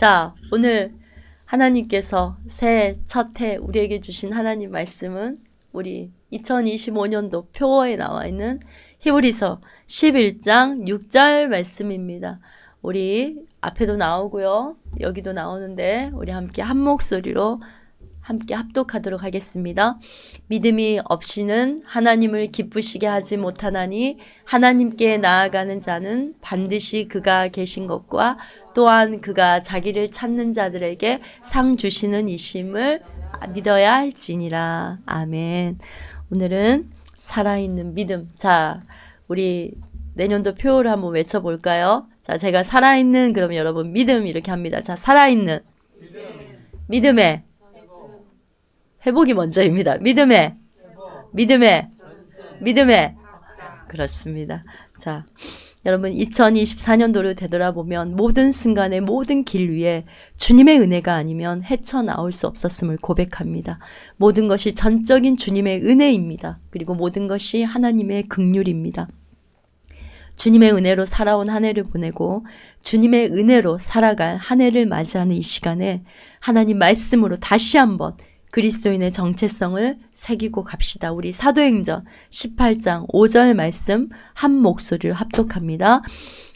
자, 오늘 하나님께서 새해 첫 해 우리에게 주신 하나님 말씀은 우리 2025년도 표어에 나와 있는 히브리서 11장 6절 말씀입니다. 우리 앞에도 나오고요. 여기도 나오는데 우리 함께 한 목소리로 함께 합독하도록 하겠습니다. 믿음이 없이는 하나님을 기쁘시게 하지 못하나니 하나님께 나아가는 자는 반드시 그가 계신 것과 또한 그가 자기를 찾는 자들에게 상 주시는 이심을 믿어야 할지니라. 아멘. 오늘은 살아있는 믿음. 자, 우리 내년도 표어를 한번 외쳐볼까요? 자, 제가 살아있는, 그러면 여러분 믿음 이렇게 합니다. 자, 살아있는 믿음의 회복이 먼저입니다. 믿음의 그렇습니다. 자, 여러분 2024년도를 되돌아보면 모든 순간의 모든 길 위에 주님의 은혜가 아니면 헤쳐나올 수 없었음을 고백합니다. 모든 것이 전적인 주님의 은혜입니다. 그리고 모든 것이 하나님의 긍휼입니다. 주님의 은혜로 살아온 한 해를 보내고 주님의 은혜로 살아갈 한 해를 맞이하는 이 시간에 하나님 말씀으로 다시 한번 그리스도인의 정체성을 새기고 갑시다. 우리 사도행전 18장 5절 말씀 한 목소리로 합독합니다.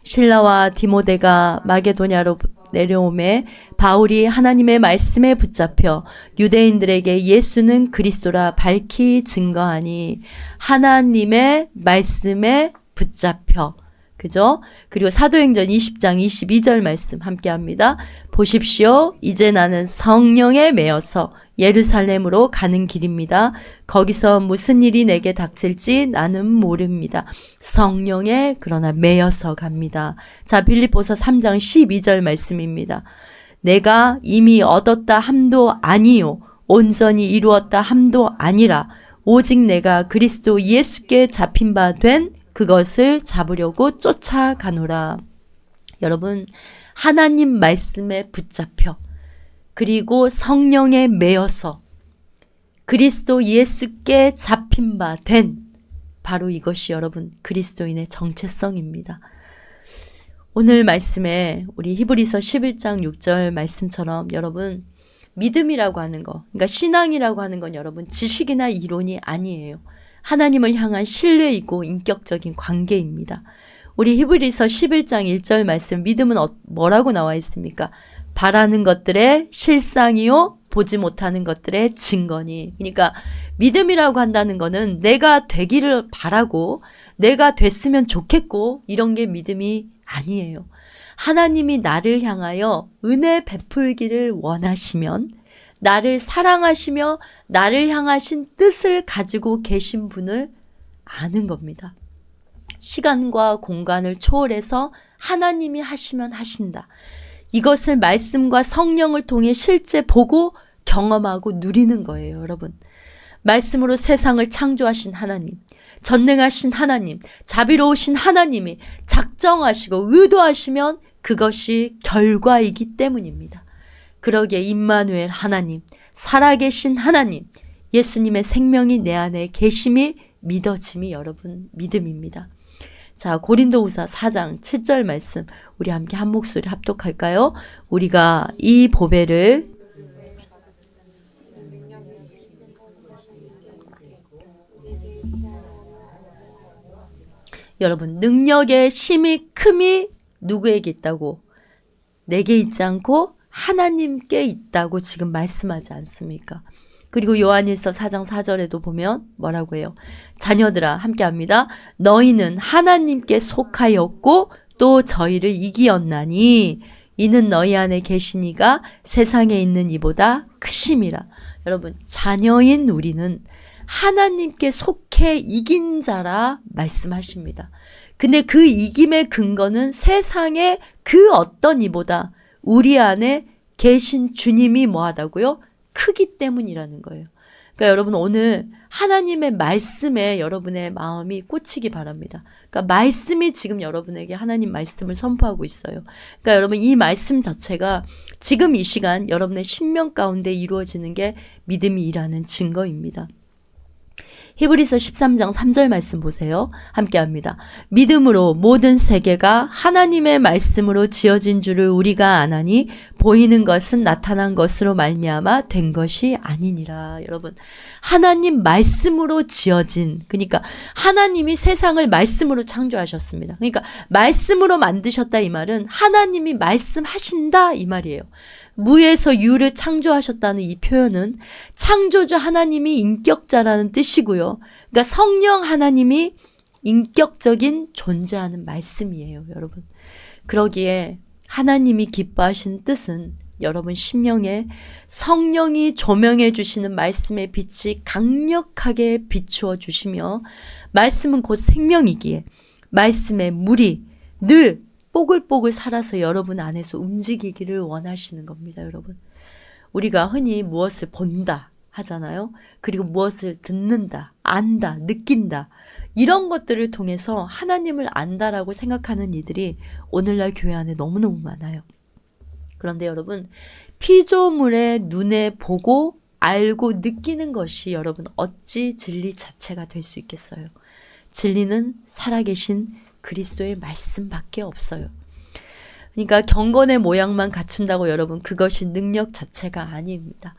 실라와 디모데가 마게도냐로 내려오매 바울이 하나님의 말씀에 붙잡혀 유대인들에게 예수는 그리스도라 밝히 증거하니 하나님의 말씀에 붙잡혀. 그죠? 그리고 사도행전 20장 22절 말씀 함께 합니다. 보십시오. 이제 나는 성령에 매여서 예루살렘으로 가는 길입니다. 거기서 무슨 일이 내게 닥칠지 나는 모릅니다. 성령에 그러나 매여서 갑니다. 자, 빌립보서 3장 12절 말씀입니다. 내가 이미 얻었다 함도 아니요 온전히 이루었다 함도 아니라 오직 내가 그리스도 예수께 잡힌 바 된 그것을 잡으려고 쫓아가노라. 여러분, 하나님 말씀에 붙잡혀 그리고 성령에 매여서 그리스도 예수께 잡힌 바 된 바로 이것이 여러분 그리스도인의 정체성입니다. 오늘 말씀에 우리 히브리서 11장 6절 말씀처럼 여러분 믿음이라고 하는 거, 그러니까 신앙이라고 하는 건 여러분 지식이나 이론이 아니에요. 하나님을 향한 신뢰이고 인격적인 관계입니다. 우리 히브리서 11장 1절 말씀 믿음은 뭐라고 나와 있습니까? 바라는 것들의 실상이요 보지 못하는 것들의 증거니. 그러니까 믿음이라고 한다는 거는 내가 되기를 바라고 내가 됐으면 좋겠고 이런 게 믿음이 아니에요. 하나님이 나를 향하여 은혜 베풀기를 원하시면 나를 사랑하시며 나를 향하신 뜻을 가지고 계신 분을 아는 겁니다. 시간과 공간을 초월해서 하나님이 하시면 하신다. 이것을 말씀과 성령을 통해 실제 보고 경험하고 누리는 거예요, 여러분. 말씀으로 세상을 창조하신 하나님, 전능하신 하나님, 자비로우신 하나님이 작정하시고 의도하시면 그것이 결과이기 때문입니다. 그러기에 임마누엘 하나님, 살아계신 하나님, 예수님의 생명이 내 안에 계심이 믿어짐이 여러분 믿음입니다. 자, 고린도후서 4장 7절 말씀 우리 함께 한 목소리 합독할까요? 우리가 이 보배를 여러분 능력의 심이 큼이 누구에게 있다고? 내게 있지 않고 하나님께 있다고 지금 말씀하지 않습니까? 그리고 요한일서 4장 4절에도 보면 뭐라고 해요? 자녀들아 함께 합니다. 너희는 하나님께 속하였고 또 저희를 이기었나니 이는 너희 안에 계시니가 세상에 있는 이보다 크심이라. 여러분 자녀인 우리는 하나님께 속해 이긴 자라 말씀하십니다. 근데 그 이김의 근거는 세상의 그 어떤 이보다 우리 안에 계신 주님이 뭐하다고요? 크기 때문이라는 거예요. 그러니까 여러분 오늘 하나님의 말씀에 여러분의 마음이 꽂히기 바랍니다. 그러니까 말씀이 지금 여러분에게 하나님 말씀을 선포하고 있어요. 그러니까 여러분 이 말씀 자체가 지금 이 시간 여러분의 신명 가운데 이루어지는 게 믿음이 일하는 증거입니다. 히브리서 13장 3절 말씀 보세요. 함께 합니다. 믿음으로 모든 세계가 하나님의 말씀으로 지어진 줄을 우리가 아나니 보이는 것은 나타난 것으로 말미암아 된 것이 아니니라. 여러분, 하나님 말씀으로 지어진, 그러니까 하나님이 세상을 말씀으로 창조하셨습니다. 그러니까 말씀으로 만드셨다 이 말은 하나님이 말씀하신다 이 말이에요. 무에서 유를 창조하셨다는 이 표현은 창조주 하나님이 인격자라는 뜻이고요. 그러니까 성령 하나님이 인격적인 존재하는 말씀이에요, 여러분. 그러기에 하나님이 기뻐하신 뜻은 여러분 심령에 성령이 조명해 주시는 말씀의 빛이 강력하게 비추어 주시며, 말씀은 곧 생명이기에 말씀의 물이 늘 뽀글뽀글 살아서 여러분 안에서 움직이기를 원하시는 겁니다, 여러분. 우리가 흔히 무엇을 본다 하잖아요. 그리고 무엇을 듣는다, 안다, 느낀다. 이런 것들을 통해서 하나님을 안다라고 생각하는 이들이 오늘날 교회 안에 너무너무 많아요. 그런데 여러분, 피조물의 눈에 보고 알고 느끼는 것이 여러분 어찌 진리 자체가 될 수 있겠어요? 진리는 살아계신 그리스도의 말씀밖에 없어요. 그러니까 경건의 모양만 갖춘다고 여러분 그것이 능력 자체가 아닙니다.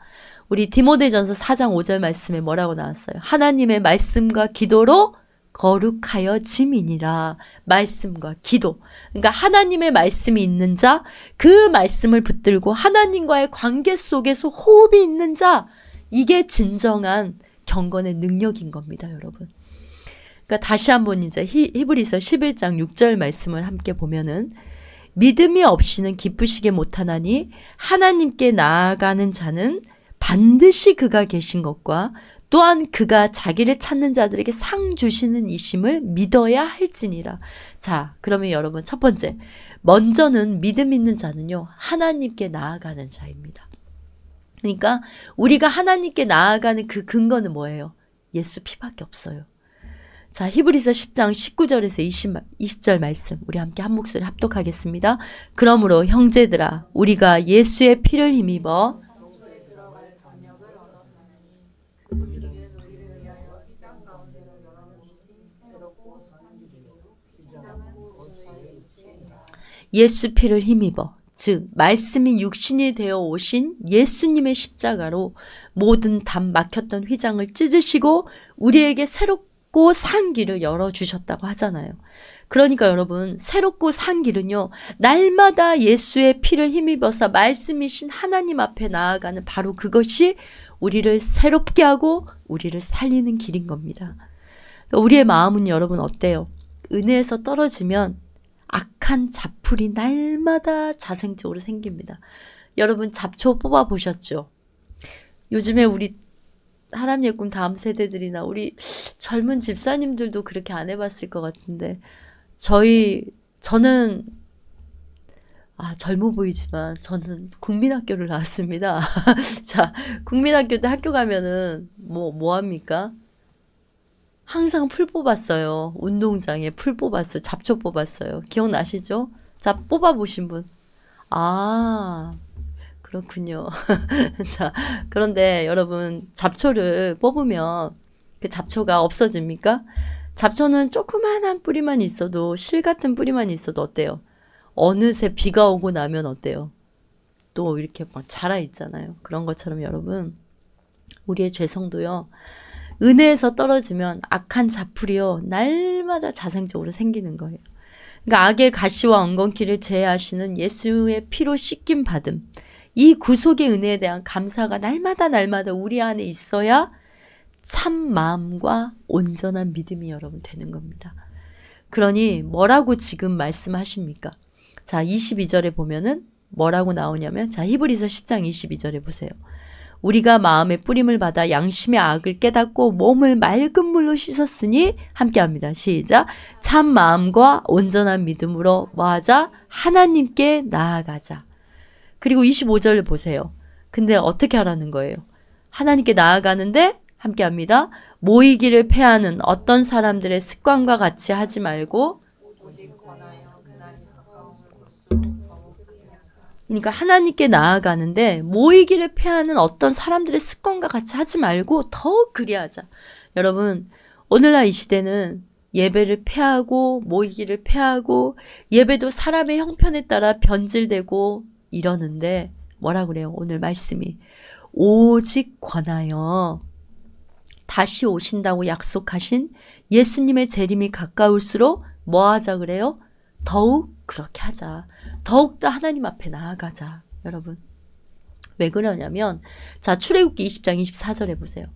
우리 디모데전서 4장 5절 말씀에 뭐라고 나왔어요? 하나님의 말씀과 기도로 거룩하여 짐이니라. 말씀과 기도. 그러니까 하나님의 말씀이 있는 자, 그 말씀을 붙들고 하나님과의 관계 속에서 호흡이 있는 자, 이게 진정한 경건의 능력인 겁니다, 여러분. 그러니까 다시 한번 이제 히브리서 11장 6절 말씀을 함께 보면은, 믿음이 없이는 기쁘시게 못하나니 하나님께 나아가는 자는 반드시 그가 계신 것과 또한 그가 자기를 찾는 자들에게 상 주시는 이심을 믿어야 할지니라. 자, 그러면 여러분 첫 번째, 먼저는 믿음 있는 자는요, 하나님께 나아가는 자입니다. 그러니까 우리가 하나님께 나아가는 그 근거는 뭐예요? 예수 피밖에 없어요. 자, 히브리서 10장 19절에서 20절 말씀 우리 함께 한 목소리 합독하겠습니다. 그러므로 형제들아, 우리가 예수의 피를 힘입어 예수 피를 힘입어, 즉 말씀이 육신이 되어 오신 예수님의 십자가로 모든 담 막혔던 휘장을 찢으시고 우리에게 새롭고 산 길을 열어주셨다고 하잖아요. 그러니까 여러분, 새롭고 산 길은요, 날마다 예수의 피를 힘입어서 말씀이신 하나님 앞에 나아가는 바로 그것이 우리를 새롭게 하고 우리를 살리는 길인 겁니다. 우리의 마음은 여러분 어때요? 은혜에서 떨어지면 악한 잡풀이 날마다 자생적으로 생깁니다. 여러분 잡초 뽑아보셨죠? 요즘에 우리 하나님의 꿈 다음 세대들이나 우리 젊은 집사님들도 그렇게 안 해봤을 것 같은데, 저는 젊어 보이지만 저는 국민학교를 나왔습니다. 자, 국민학교 때 학교 가면은 뭐 합니까? 항상 풀 뽑았어요. 운동장에 풀 뽑았어요. 잡초 뽑았어요. 기억나시죠? 자, 뽑아보신 분. 그렇군요. 자, 그런데 여러분, 잡초를 뽑으면 그 잡초가 없어집니까? 잡초는 조그만한 뿌리만 있어도, 실 같은 뿌리만 있어도 어때요? 어느새 비가 오고 나면 어때요? 또 이렇게 막 자라 있잖아요. 그런 것처럼 여러분, 우리의 죄성도요, 은혜에서 떨어지면 악한 잡풀이요, 날마다 자생적으로 생기는 거예요. 그러니까 악의 가시와 엉겅퀴를 제하시는 예수의 피로 씻김 받음, 이 구속의 은혜에 대한 감사가 날마다 우리 안에 있어야 참 마음과 온전한 믿음이 여러분 되는 겁니다. 그러니 뭐라고 지금 말씀하십니까? 자, 22절에 보면은 뭐라고 나오냐면, 자, 히브리서 10장 22절에 보세요. 우리가 마음의 뿌림을 받아 양심의 악을 깨닫고 몸을 맑은 물로 씻었으니, 함께합니다. 시작. 참 마음과 온전한 믿음으로 뭐하자? 하나님께 나아가자. 그리고 25절을 보세요. 근데 어떻게 하라는 거예요? 하나님께 나아가는데, 함께합니다. 모이기를 패하는 어떤 사람들의 습관과 같이 하지 말고, 그러니까 하나님께 나아가는데 모이기를 패하는 어떤 사람들의 습관과 같이 하지 말고 더 그리하자. 여러분, 오늘날 이 시대는 예배를 패하고 모이기를 패하고 예배도 사람의 형편에 따라 변질되고 이러는데, 뭐라 그래요? 오늘 말씀이 오직 권하여 다시 오신다고 약속하신 예수님의 재림이 가까울수록 뭐 하자 그래요? 더욱 그렇게 하자. 더욱더 하나님 앞에 나아가자. 여러분. 왜 그러냐면 자, 출애굽기 20장 24절에 보세요.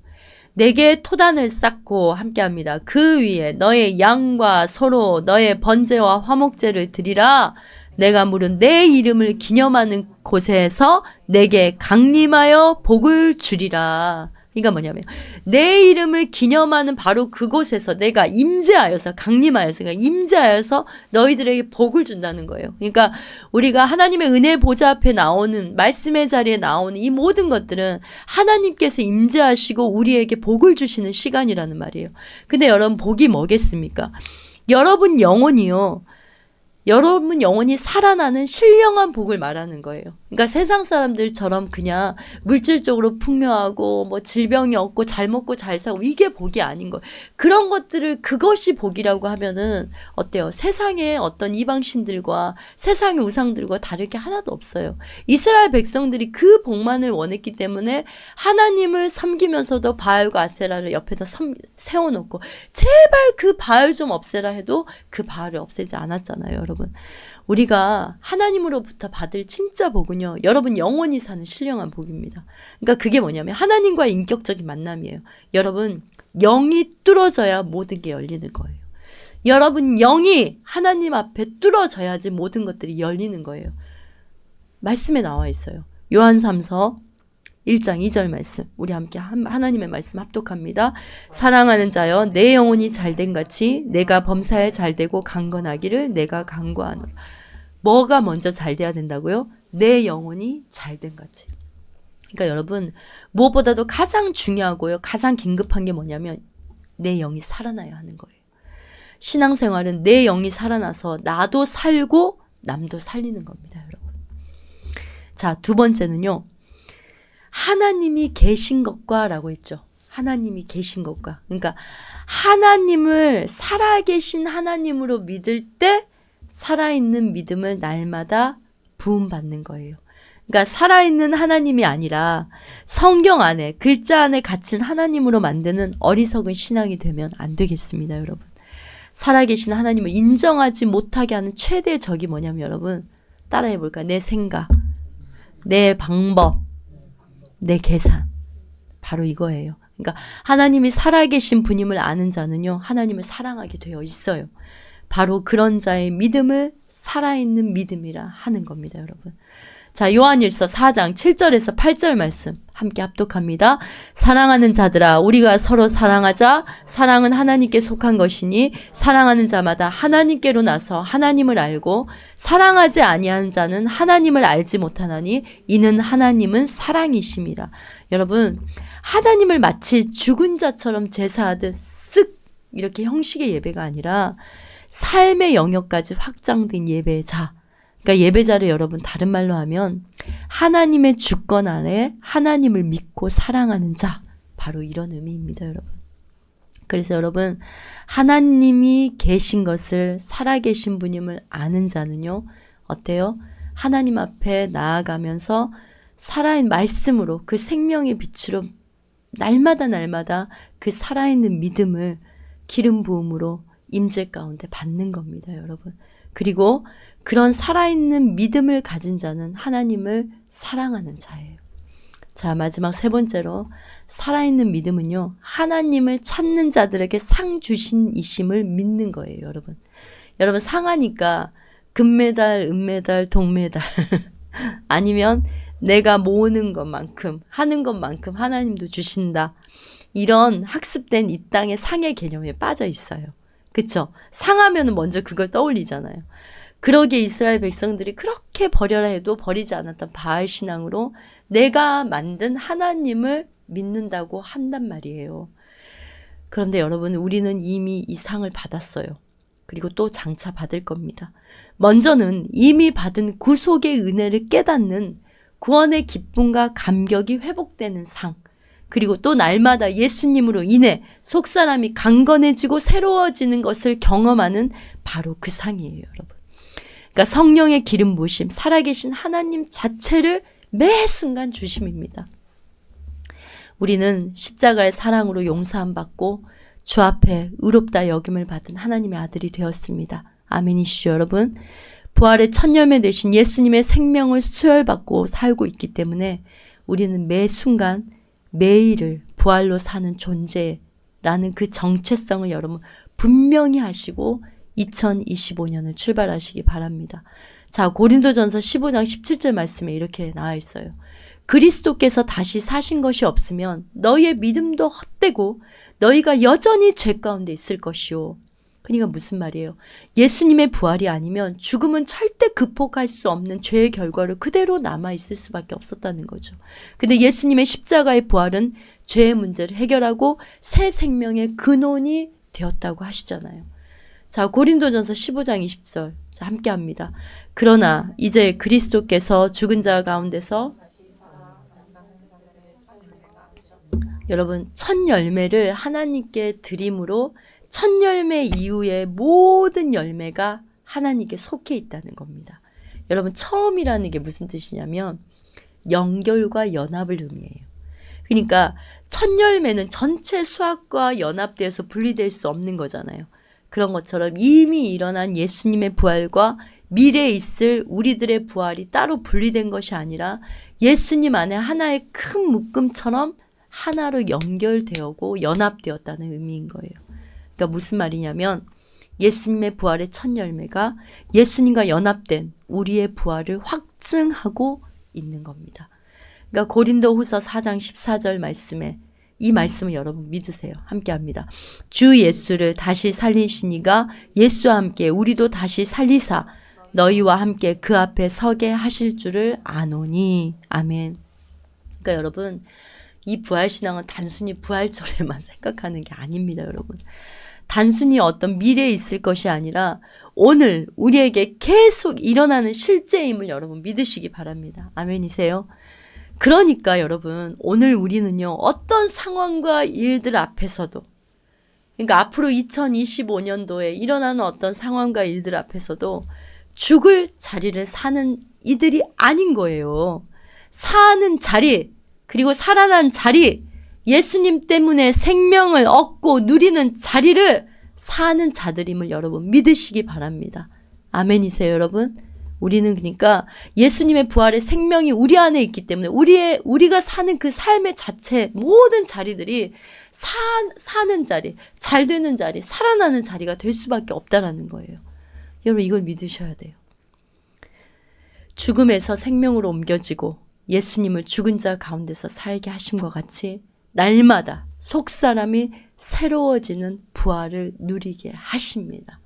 내게 토단을 쌓고 함께합니다. 그 위에 너의 양과 소로 너의 번제와 화목제를 드리라. 내가 물은 내 이름을 기념하는 곳에서 내게 강림하여 복을 주리라. 그러니까 뭐냐면 내 이름을 기념하는 바로 그곳에서 내가 임재하여서 강림하여서 그러니까 임재하여서 너희들에게 복을 준다는 거예요. 그러니까 우리가 하나님의 은혜 보좌 앞에 나오는 말씀의 자리에 나오는 이 모든 것들은 하나님께서 임재하시고 우리에게 복을 주시는 시간이라는 말이에요. 근데 여러분 복이 뭐겠습니까? 여러분 영혼이요. 여러분 영혼이 살아나는 신령한 복을 말하는 거예요. 그러니까 세상 사람들처럼 그냥 물질적으로 풍요하고 뭐 질병이 없고 잘 먹고 잘 사고 이게 복이 아닌 거예요. 그런 것들을 그것이 복이라고 하면은 어때요? 세상의 어떤 이방신들과 세상의 우상들과 다를 게 하나도 없어요. 이스라엘 백성들이 그 복만을 원했기 때문에 하나님을 섬기면서도 바알과 아세라를 옆에다 세워놓고 제발 그 바알 좀 없애라 해도 그 바알을 없애지 않았잖아요. 여러분. 우리가 하나님으로부터 받을 진짜 복은요. 여러분 영원히 사는 신령한 복입니다. 그러니까 그게 뭐냐면 하나님과의 인격적인 만남이에요. 여러분 영이 뚫어져야 모든 게 열리는 거예요. 여러분 영이 하나님 앞에 뚫어져야지 모든 것들이 열리는 거예요. 말씀에 나와 있어요. 요한 3서 1장 2절 말씀 우리 함께 하나님의 말씀 합독합니다. 사랑하는 자여 내 영혼이 잘된 같이 내가 범사에 잘되고 강건하기를 내가 간구하노라. 뭐가 먼저 잘 돼야 된다고요? 내 영혼이 잘된 같이. 그러니까 여러분 무엇보다도 가장 중요하고요. 가장 긴급한 게 뭐냐면 내 영이 살아나야 하는 거예요. 신앙생활은 내 영이 살아나서 나도 살고 남도 살리는 겁니다. 여러분. 자, 두 번째는요. 하나님이 계신 것과 라고 했죠. 하나님이 계신 것과. 그러니까 하나님을 살아계신 하나님으로 믿을 때 살아있는 믿음을 날마다 부음받는 거예요. 그러니까 살아있는 하나님이 아니라 성경 안에 글자 안에 갇힌 하나님으로 만드는 어리석은 신앙이 되면 안 되겠습니다. 여러분. 살아계신 하나님을 인정하지 못하게 하는 최대의 적이 뭐냐면 여러분 따라해 볼까요? 내 생각, 내 방법, 내 계산. 바로 이거예요. 그러니까 하나님이 살아계신 분임을 아는 자는요. 하나님을 사랑하게 되어 있어요. 바로 그런 자의 믿음을 살아있는 믿음이라 하는 겁니다. 여러분. 자, 요한일서 4장 7절에서 8절 말씀 함께 합독합니다. 사랑하는 자들아 우리가 서로 사랑하자. 사랑은 하나님께 속한 것이니 사랑하는 자마다 하나님께로 나서 하나님을 알고 사랑하지 아니하는 자는 하나님을 알지 못하나니 이는 하나님은 사랑이심이라. 여러분 하나님을 마치 죽은 자처럼 제사하듯 쓱 이렇게 형식의 예배가 아니라 삶의 영역까지 확장된 예배자. 그러니까 예배자를 여러분 다른 말로 하면 하나님의 주권 안에 하나님을 믿고 사랑하는 자. 바로 이런 의미입니다. 여러분. 그래서 여러분 하나님이 계신 것을 살아계신 분임을 아는 자는요. 어때요? 하나님 앞에 나아가면서 살아있는 말씀으로 그 생명의 빛으로 날마다 그 살아있는 믿음을 기름 부음으로 임재 가운데 받는 겁니다. 여러분. 그리고 그런 살아있는 믿음을 가진 자는 하나님을 사랑하는 자예요. 자, 마지막 세 번째로 살아있는 믿음은요. 하나님을 찾는 자들에게 상 주신 이심을 믿는 거예요. 여러분. 여러분 상하니까 금메달, 은메달, 동메달 아니면 내가 모으는 것만큼 하는 것만큼 하나님도 주신다. 이런 학습된 이 땅의 상의 개념에 빠져 있어요. 그쵸? 상하면 먼저 그걸 떠올리잖아요. 그러기에 이스라엘 백성들이 그렇게 버려라 해도 버리지 않았던 바알 신앙으로 내가 만든 하나님을 믿는다고 한단 말이에요. 그런데 여러분 우리는 이미 이 상을 받았어요. 그리고 또 장차 받을 겁니다. 먼저는 이미 받은 구속의 은혜를 깨닫는 구원의 기쁨과 감격이 회복되는 상. 그리고 또 날마다 예수님으로 인해 속사람이 강건해지고 새로워지는 것을 경험하는 바로 그 상이에요. 여러분. 그러니까 성령의 기름 부으심, 살아계신 하나님 자체를 매 순간 주심입니다. 우리는 십자가의 사랑으로 용서함 받고 주 앞에 의롭다 여김을 받은 하나님의 아들이 되었습니다. 아멘이시죠, 여러분? 부활의 첫 열매 되신 예수님의 생명을 수혈받고 살고 있기 때문에 우리는 매 순간 매일을 부활로 사는 존재라는 그 정체성을 여러분 분명히 하시고 2025년을 출발하시기 바랍니다. 자, 고린도전서 15장 17절 말씀에 이렇게 나와 있어요. 그리스도께서 다시 사신 것이 없으면 너희의 믿음도 헛되고 너희가 여전히 죄 가운데 있을 것이요. 그러니까 무슨 말이에요? 예수님의 부활이 아니면 죽음은 절대 극복할 수 없는 죄의 결과로 그대로 남아있을 수밖에 없었다는 거죠. 근데 예수님의 십자가의 부활은 죄의 문제를 해결하고 새 생명의 근원이 되었다고 하시잖아요. 자, 고린도전서 15장 20절 자, 함께 합니다. 그러나 이제 그리스도께서 죽은 자 가운데서 여러분 첫 열매를 하나님께 드림으로 첫 열매 이후의 모든 열매가 하나님께 속해 있다는 겁니다. 여러분 처음이라는 게 무슨 뜻이냐면 연결과 연합을 의미해요. 그러니까 첫 열매는 전체 수학과 연합되어서 분리될 수 없는 거잖아요. 그런 것처럼 이미 일어난 예수님의 부활과 미래에 있을 우리들의 부활이 따로 분리된 것이 아니라 예수님 안에 하나의 큰 묶음처럼 하나로 연결되었고 연합되었다는 의미인 거예요. 그러니까 무슨 말이냐면 예수님의 부활의 첫 열매가 예수님과 연합된 우리의 부활을 확증하고 있는 겁니다. 그러니까 고린도후서 4장 14절 말씀에 이 말씀을 여러분 믿으세요. 함께 합니다. 주 예수를 다시 살리시니가 예수와 함께 우리도 다시 살리사 너희와 함께 그 앞에 서게 하실 줄을 아노니. 아멘. 그러니까 여러분 이 부활신앙은 단순히 부활절에만 생각하는 게 아닙니다. 여러분. 단순히 어떤 미래에 있을 것이 아니라 오늘 우리에게 계속 일어나는 실제임을 여러분 믿으시기 바랍니다. 아멘이세요? 그러니까 여러분 오늘 우리는요 어떤 상황과 일들 앞에서도 그러니까 앞으로 2025년도에 일어나는 어떤 상황과 일들 앞에서도 죽을 자리를 사는 이들이 아닌 거예요. 사는 자리 그리고 살아난 자리 예수님 때문에 생명을 얻고 누리는 자리를 사는 자들임을 여러분 믿으시기 바랍니다. 아멘이세요 여러분? 우리는 그러니까 예수님의 부활의 생명이 우리 안에 있기 때문에 우리가 사는 그 삶의 자체 모든 자리들이 사는 자리, 잘 되는 자리, 살아나는 자리가 될 수밖에 없다라는 거예요. 여러분 이걸 믿으셔야 돼요. 죽음에서 생명으로 옮겨지고 예수님을 죽은 자 가운데서 살게 하심과 같이 날마다 속사람이 새로워지는 부활을 누리게 하십니다.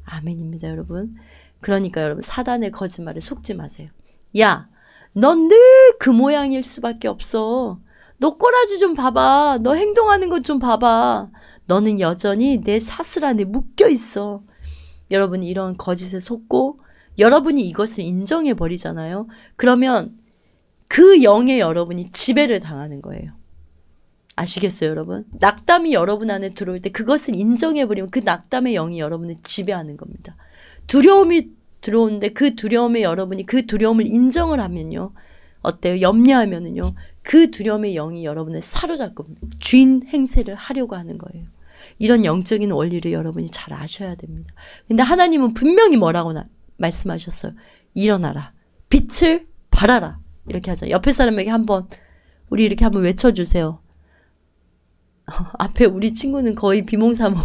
아멘입니다 여러분. 그러니까 여러분 사단의 거짓말에 속지 마세요. 야, 넌 늘 그 모양일 수밖에 없어. 너 꼬라지 좀 봐봐. 너 행동하는 것 좀 봐봐. 너는 여전히 내 사슬 안에 묶여 있어. 여러분이 이런 거짓에 속고 여러분이 이것을 인정해 버리잖아요. 그러면 그 영에 여러분이 지배를 당하는 거예요. 아시겠어요 여러분? 낙담이 여러분 안에 들어올 때 그것을 인정해 버리면 그 낙담의 영이 여러분을 지배하는 겁니다. 두려움이 들어오는데 그 두려움에 여러분이 그 두려움을 인정을 하면요. 어때요? 염려하면은요. 그 두려움의 영이 여러분을 사로잡고 주인 행세를 하려고 하는 거예요. 이런 영적인 원리를 여러분이 잘 아셔야 됩니다. 근데 하나님은 분명히 뭐라고 말씀하셨어요? 일어나라. 빛을 발하라. 이렇게 하자. 옆에 사람에게 우리 이렇게 한번 외쳐주세요. 앞에 우리 친구는 거의 비몽사몽.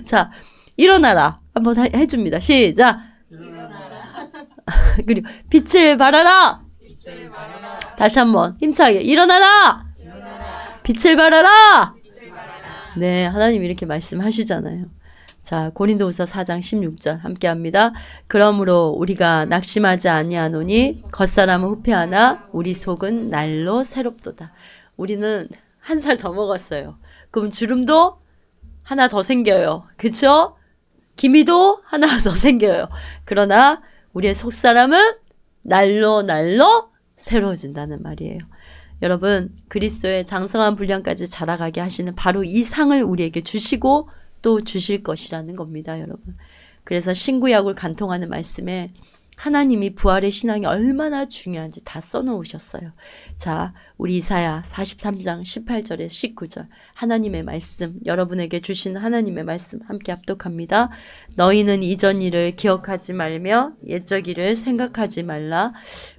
자, 일어나라. 한번 해줍니다. 시작. 일어나라. 그리고 빛을 발하라. 빛을 발하라. 다시 한번 힘차게 일어나라. 일어나라. 빛을 발하라. 빛을 발하라. 네, 하나님 이렇게 말씀하시잖아요. 자, 고린도후서 4장 16절 함께합니다. 그러므로 우리가 낙심하지 아니하노니 겉사람은 후패하나 우리 속은 날로 새롭도다. 우리는 한 살 더 먹었어요. 그럼 주름도 하나 더 생겨요. 그쵸? 기미도 하나 더 생겨요. 그러나 우리의 속사람은 날로 새로워진다는 말이에요. 여러분 그리스도의 장성한 분량까지 자라가게 하시는 바로 이 상을 우리에게 주시고 또 주실 것이라는 겁니다. 여러분. 그래서 신구약을 간통하는 말씀에 하나님이 부활의 신앙이 얼마나 중요한지 다 써놓으셨어요. 자, 우리 이사야 43장 18절에 19절 하나님의 말씀, 여러분에게 주신 하나님의 말씀 함께 합독합니다. 너희는 이전 일을 기억하지 말며 옛적 일을 생각하지 말라.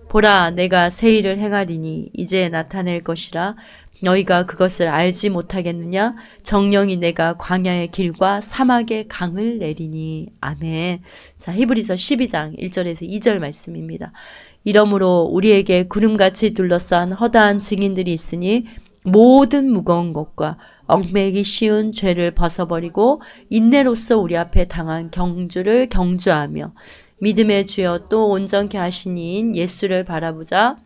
보라, 내가 새 일을 행하리니 이제 나타낼 것이라. 너희가 그것을 알지 못하겠느냐? 정령이 내가 광야의 길과 사막의 강을 내리니. 아멘. 자, 히브리서 12장 1절에서 2절 말씀입니다. 이러므로 우리에게 구름같이 둘러싼 허다한 증인들이 있으니 모든 무거운 것과 얽매이기 쉬운 죄를 벗어버리고 인내로써 우리 앞에 당한 경주를 경주하며 믿음의 주여 또 온전케 하신 이인 예수를 바라보자.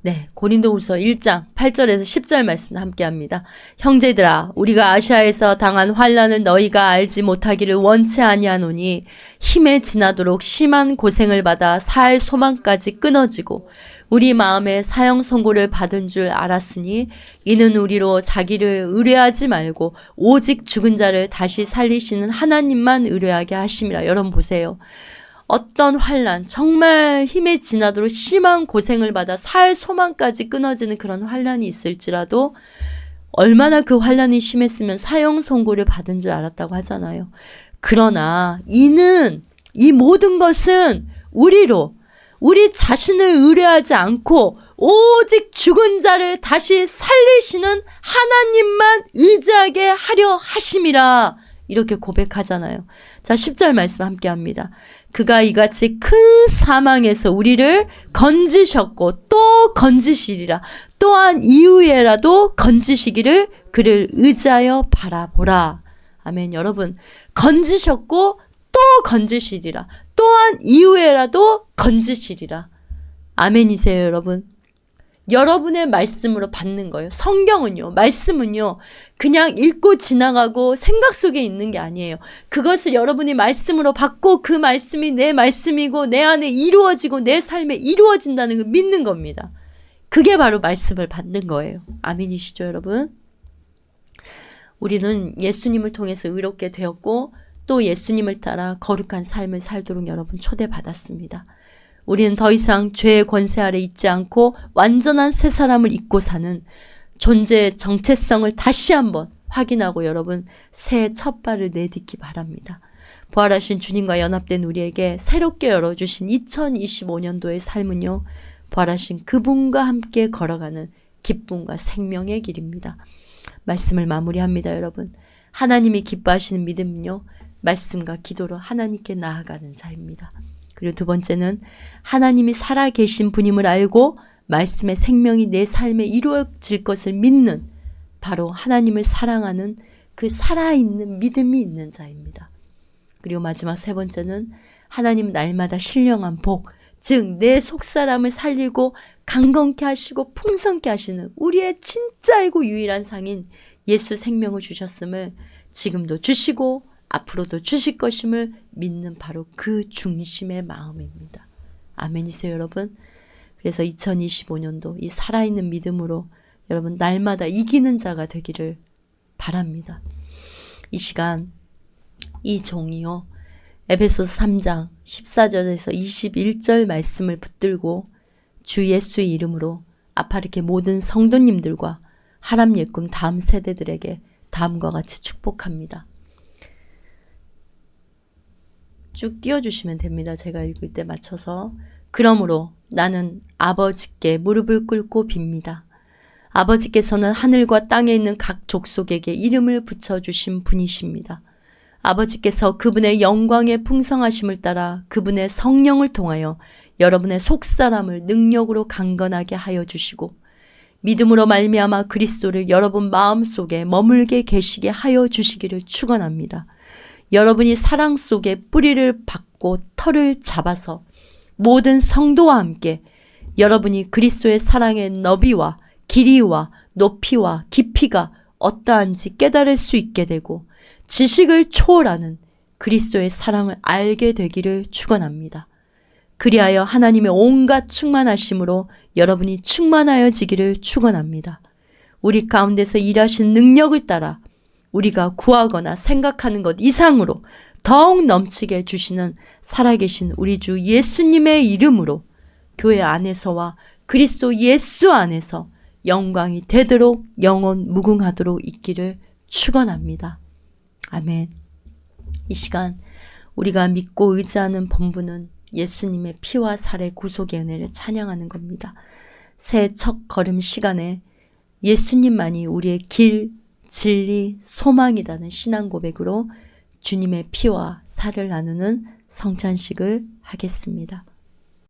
네, 고린도후서 1장 8절에서 10절 말씀 함께합니다. 형제들아, 우리가 아시아에서 당한 환난을 너희가 알지 못하기를 원치 아니하노니 힘에 지나도록 심한 고생을 받아 살 소망까지 끊어지고 우리 마음에 사형 선고를 받은 줄 알았으니 이는 우리로 자기를 의뢰하지 말고 오직 죽은 자를 다시 살리시는 하나님만 의뢰하게 하심이라. 여러분 보세요. 어떤 환난, 정말 힘에 지나도록 심한 고생을 받아 살 소망까지 끊어지는 그런 환난이 있을지라도 얼마나 그 환난이 심했으면 사형 선고를 받은 줄 알았다고 하잖아요. 그러나 이는 이 모든 것은 우리 자신을 의뢰하지 않고 오직 죽은 자를 다시 살리시는 하나님만 의지하게 하려 하심이라. 이렇게 고백하잖아요. 자, 10절 말씀 함께 합니다. 그가 이같이 큰 사망에서 우리를 건지셨고 또 건지시리라. 또한 이후에라도 건지시기를 그를 의지하여 바라보라. 아멘. 여러분, 건지셨고 또 건지시리라. 또한 이후에라도 건지시리라. 아멘이세요, 여러분. 여러분의 말씀으로 받는 거예요. 성경은요, 말씀은요, 그냥 읽고 지나가고 생각 속에 있는 게 아니에요. 그것을 여러분이 말씀으로 받고 그 말씀이 내 말씀이고 내 안에 이루어지고 내 삶에 이루어진다는 걸 믿는 겁니다. 그게 바로 말씀을 받는 거예요. 아멘이시죠, 여러분? 우리는 예수님을 통해서 의롭게 되었고 또 예수님을 따라 거룩한 삶을 살도록 여러분 초대받았습니다. 우리는 더 이상 죄의 권세 아래 있지 않고 완전한 새 사람을 입고 사는 존재의 정체성을 다시 한번 확인하고 여러분 새해 첫 발을 내딛기 바랍니다. 부활하신 주님과 연합된 우리에게 새롭게 열어주신 2025년도의 삶은요, 부활하신 그분과 함께 걸어가는 기쁨과 생명의 길입니다. 말씀을 마무리합니다, 여러분. 하나님이 기뻐하시는 믿음은요, 말씀과 기도로 하나님께 나아가는 자입니다. 그리고 두 번째는 하나님이 살아계신 분임을 알고 말씀의 생명이 내 삶에 이루어질 것을 믿는 바로 하나님을 사랑하는 그 살아있는 믿음이 있는 자입니다. 그리고 마지막 세 번째는 하나님 날마다 신령한 복, 즉 내 속사람을 살리고 강건케 하시고 풍성케 하시는 우리의 진짜이고 유일한 상인 예수 생명을 주셨음을 지금도 주시고 앞으로도 주실 것임을 믿는 바로 그 중심의 마음입니다. 아멘이세요, 여러분? 그래서 2025년도 이 살아있는 믿음으로 여러분 날마다 이기는 자가 되기를 바랍니다. 이 시간 이 종이요, 에베소서 3장 14절에서 21절 말씀을 붙들고 주 예수의 이름으로 아파르케 모든 성도님들과 하람 예꿈 다음 세대들에게 다음과 같이 축복합니다. 쭉 띄워주시면 됩니다. 제가 읽을 때 맞춰서. 그러므로 나는 아버지께 무릎을 꿇고 빕니다. 아버지께서는 하늘과 땅에 있는 각 족속에게 이름을 붙여주신 분이십니다. 아버지께서 그분의 영광의 풍성하심을 따라 그분의 성령을 통하여 여러분의 속사람을 능력으로 강건하게 하여 주시고 믿음으로 말미암아 그리스도를 여러분 마음속에 머물게 계시게 하여 주시기를 축원합니다. 여러분이 사랑 속에 뿌리를 박고 털을 잡아서 모든 성도와 함께 여러분이 그리스도의 사랑의 너비와 길이와 높이와 깊이가 어떠한지 깨달을 수 있게 되고 지식을 초월하는 그리스도의 사랑을 알게 되기를 축원합니다. 그리하여 하나님의 온갖 충만하심으로 여러분이 충만하여지기를 축원합니다. 우리 가운데서 일하신 능력을 따라 우리가 구하거나 생각하는 것 이상으로 더욱 넘치게 해주시는 살아계신 우리 주 예수님의 이름으로 교회 안에서와 그리스도 예수 안에서 영광이 되도록 영원 무궁하도록 있기를 축원합니다. 아멘. 이 시간 우리가 믿고 의지하는 본분은 예수님의 피와 살의 구속의 은혜를 찬양하는 겁니다. 새해 첫 걸음 시간에 예수님만이 우리의 길, 진리, 소망이라는 신앙 고백으로 주님의 피와 살을 나누는 성찬식을 하겠습니다.